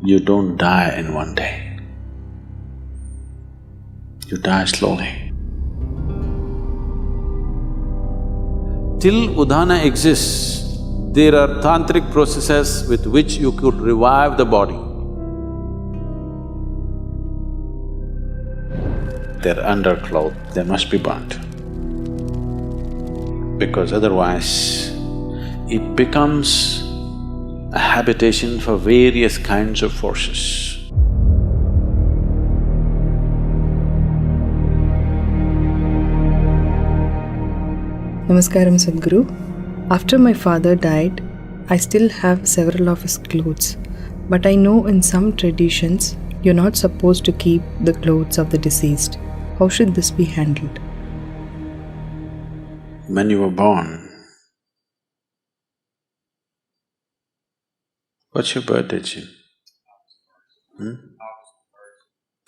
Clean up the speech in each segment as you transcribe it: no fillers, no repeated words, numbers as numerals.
You don't die in one day. You die slowly. Till Udhana exists, there are tantric processes with which you could revive the body. Their undercloth, they must be burnt. Because otherwise, it becomes a habitation for various kinds of forces. Namaskaram, Sadhguru. After my father died, I still have several of his clothes. But I know in some traditions, you're not supposed to keep the clothes of the deceased. How should this be handled? When you were born, what's your birthday, Jim?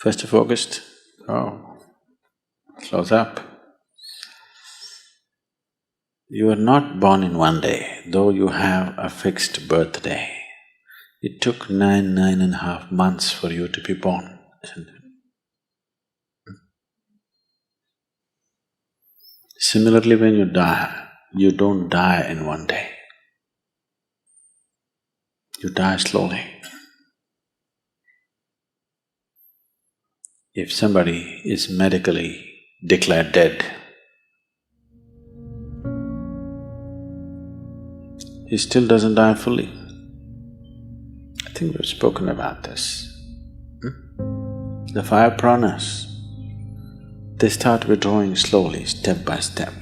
1st of August? Oh, close up. You are not born in one day, though you have a fixed birthday. It took 9.5 months for you to be born, isn't it? Similarly, when you die, you don't die in one day. You die slowly. If somebody is medically declared dead, he still doesn't die fully. I think we've spoken about this. The 5 pranas, they start withdrawing slowly, step by step.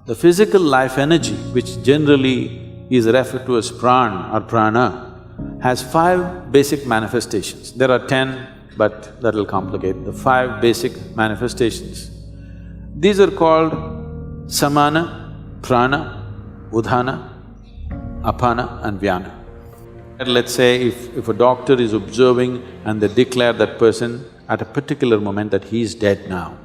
The physical life energy, which generally is referred to as pran or prana, has 5 basic manifestations. There are 10, but that'll complicate. The 5 basic manifestations. These are called samana, prana, udhana, apana and vyana. Let's say if a doctor is observing and they declare that person at a particular moment that he is dead now.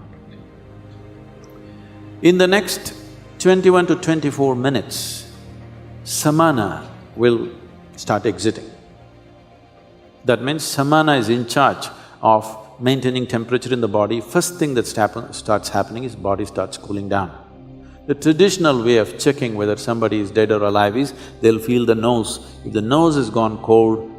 In the next 21 to 24 minutes, samana will start exiting. That means samana is in charge of maintaining temperature in the body. First thing that starts happening is body starts cooling down. The traditional way of checking whether somebody is dead or alive is, they'll feel the nose. If the nose has gone cold,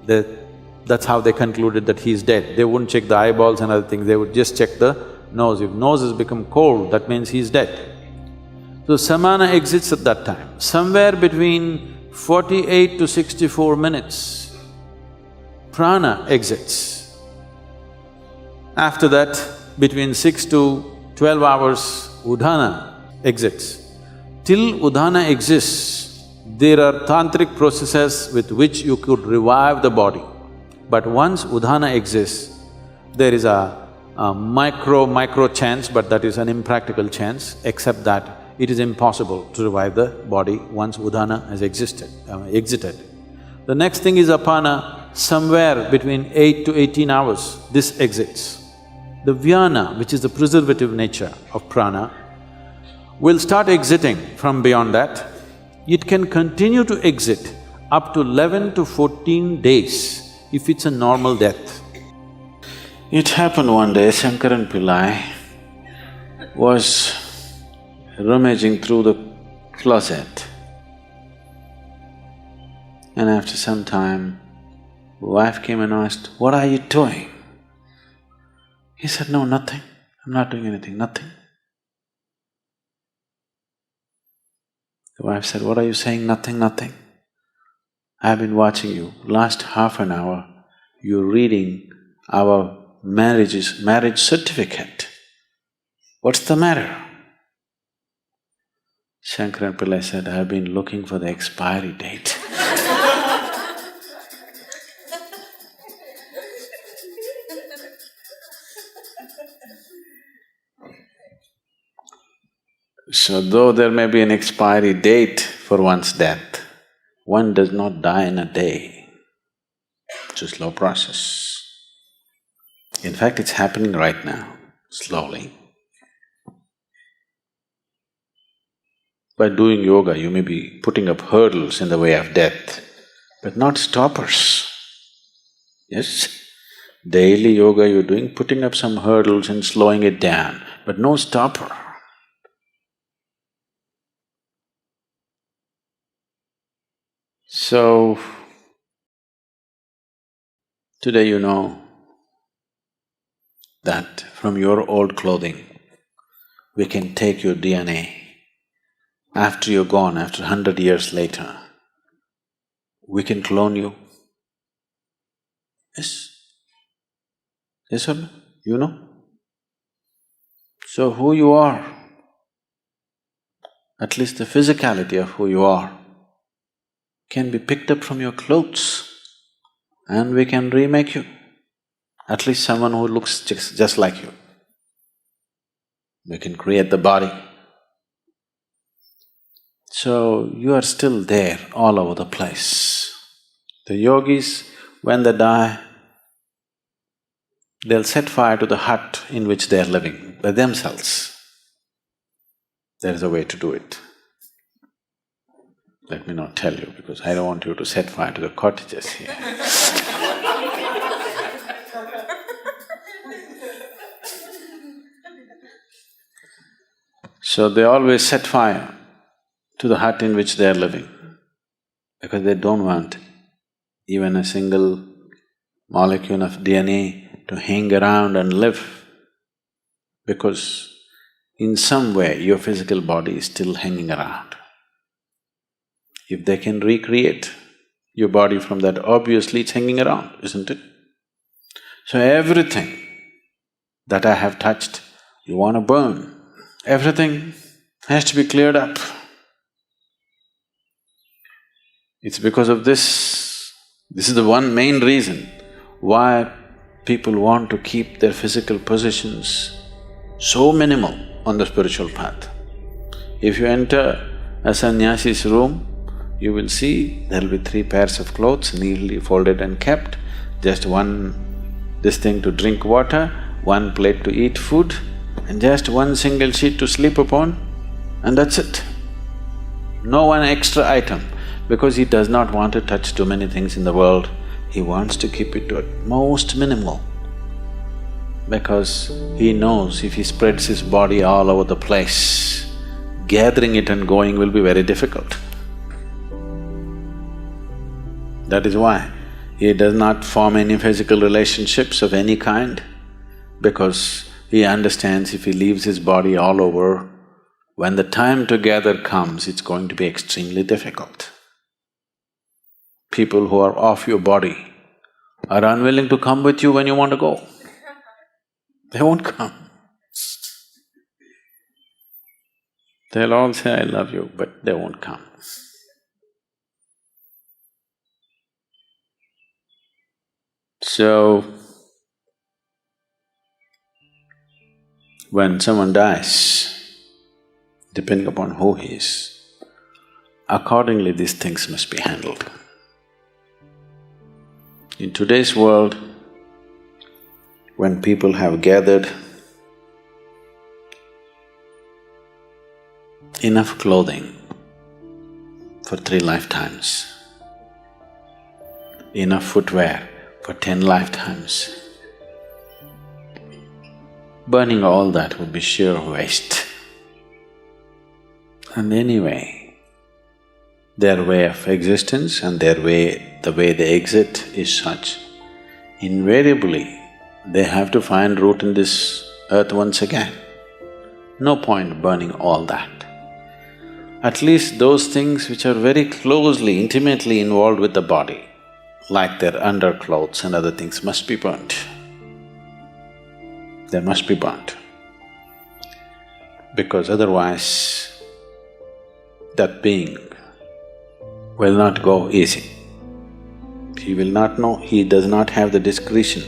that's how they concluded that he's dead. They wouldn't check the eyeballs and other things, they would just check the nose. If nose has become cold, that means he's dead. So samana exits at that time. Somewhere between 48 to 64 minutes, prana exits. After that, between 6 to 12 hours, udhana exits. Till udhana exists, there are tantric processes with which you could revive the body. But once udhana exists, there is a micro chance, but that is an impractical chance, except that it is impossible to revive the body once udhana has exited. The next thing is apana, somewhere between 8 to 18 hours, this exits. The vyana, which is the preservative nature of prana, will start exiting from beyond that. It can continue to exit up to 11 to 14 days if it's a normal death. It happened one day, Shankaran Pillai was rummaging through the closet, and after some time, wife came and asked, "What are you doing?" He said, "No, nothing. I'm not doing anything, nothing." The wife said, "What are you saying, nothing, nothing? I've been watching you. Last half an hour, you're reading our marriage certificate. What's the matter?" Shankaran Pillai said, "I've been looking for the expiry date." So though there may be an expiry date for one's death, one does not die in a day. It's a slow process. In fact, it's happening right now, slowly. By doing yoga, you may be putting up hurdles in the way of death. but not stoppers. Yes, daily yoga you're doing, putting up some hurdles and slowing it down, but no stopper. So, today you know that from your old clothing, we can take your DNA. After you're gone, after 100 years later, we can clone you. Yes? Yes or no? You know? So who you are, at least the physicality of who you are, can be picked up from your clothes and we can remake you. At least someone who looks just like you. We can create the body. So you are still there all over the place. The yogis, when they die, they'll set fire to the hut in which they are living by themselves. There is a way to do it. Let me not tell you because I don't want you to set fire to the cottages here. So they always set fire to the hut in which they are living because they don't want even a single molecule of DNA to hang around and live, because in some way your physical body is still hanging around. If they can recreate your body from that, obviously it's hanging around, isn't it? So everything that I have touched, you want to burn. Everything has to be cleared up. It's because of this. This is the one main reason why people want to keep their physical possessions so minimal on the spiritual path. If you enter a sannyasi's room, you will see there'll be 3 pairs of clothes neatly folded and kept, just this thing to drink water, 1 plate to eat food, and just 1 single sheet to sleep upon, and that's it. No one extra item, because he does not want to touch too many things in the world. He wants to keep it to at most minimal, because he knows if he spreads his body all over the place, gathering it and going will be very difficult. That is why he does not form any physical relationships of any kind, because he understands if he leaves his body all over, when the time to gather comes, it's going to be extremely difficult. People who are off your body are unwilling to come with you when you want to go. They won't come. They'll all say, I love you, but they won't come. So, when someone dies, depending upon who he is, accordingly these things must be handled. In today's world, when people have gathered enough clothing for 3 lifetimes, enough footwear for 10 lifetimes, burning all that would be sheer waste. And anyway, their way of existence and the way they exit is such, invariably they have to find root in this earth once again. No point burning all that. At least those things which are very closely, intimately involved with the body, like their underclothes and other things, must be burnt. They must be burnt. Because otherwise, that being will not go easy. He will not know, he does not have the discretion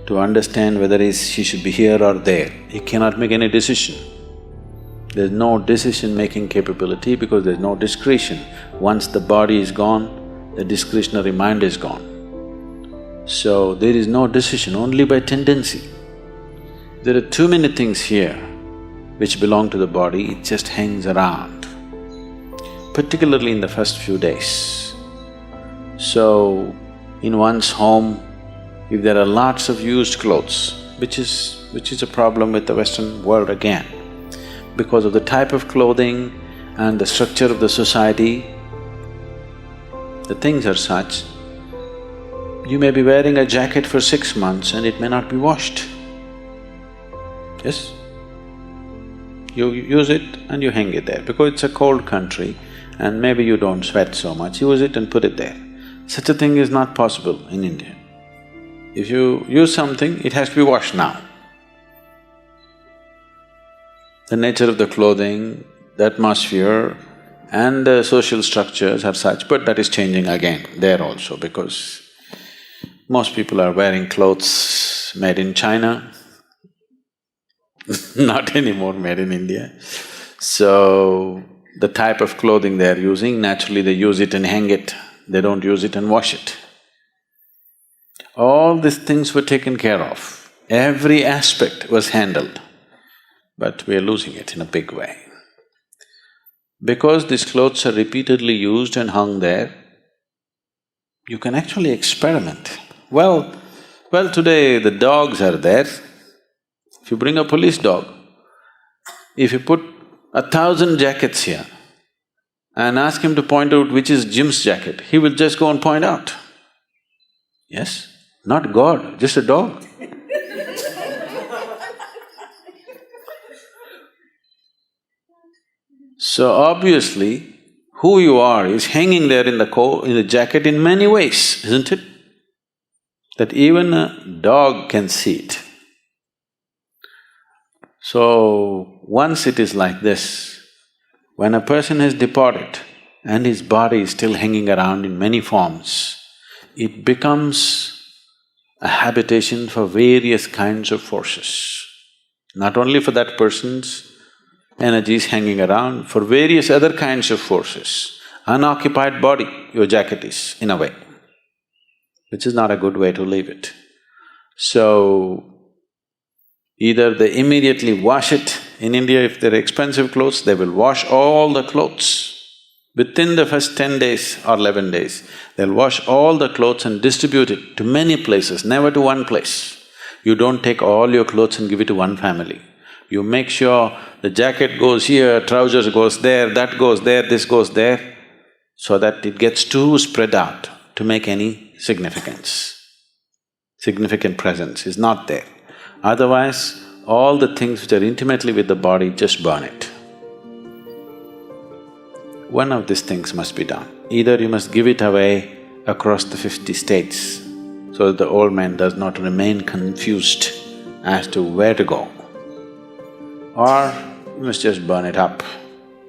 to understand whether he should be here or there. He cannot make any decision. There's no decision-making capability because there's no discretion. Once the body is gone, the discretionary mind is gone. So there is no decision, only by tendency. There are too many things here which belong to the body, it just hangs around, particularly in the first few days. So, in one's home, if there are lots of used clothes, which is a problem with the Western world again, because of the type of clothing and the structure of the society, the things are such, you may be wearing a jacket for 6 months and it may not be washed. Yes? You use it and you hang it there because it's a cold country and maybe you don't sweat so much, use it and put it there. Such a thing is not possible in India. If you use something, it has to be washed now. The nature of the clothing, the atmosphere and the social structures are such, but that is changing again there also because most people are wearing clothes made in China, not anymore made in India. So, the type of clothing they are using, naturally they use it and hang it, they don't use it and wash it. All these things were taken care of, every aspect was handled, but we are losing it in a big way. Because these clothes are repeatedly used and hung there, you can actually experiment. Well, today the dogs are there. If you bring a police dog, if you put 1,000 jackets here and ask him to point out which is Jim's jacket, he will just go and point out. Yes? Not God, just a dog. So obviously, who you are is hanging there in the jacket in many ways, isn't it? That even a dog can see it. So, once it is like this, when a person has departed and his body is still hanging around in many forms, it becomes a habitation for various kinds of forces. Not only for that person's energies hanging around, for various other kinds of forces. Unoccupied body, your jacket is, in a way, which is not a good way to leave it. So, either they immediately wash it. In India, if they're expensive clothes, they will wash all the clothes. Within the first 10 days or 11 days, they'll wash all the clothes and distribute it to many places, never to one place. You don't take all your clothes and give it to one family. You make sure the jacket goes here, trousers goes there, that goes there, this goes there, so that it gets too spread out to make any significance. Significant presence is not there. Otherwise, all the things which are intimately with the body, just burn it. One of these things must be done. Either you must give it away across the 50 states so that the old man does not remain confused as to where to go, or you must just burn it up.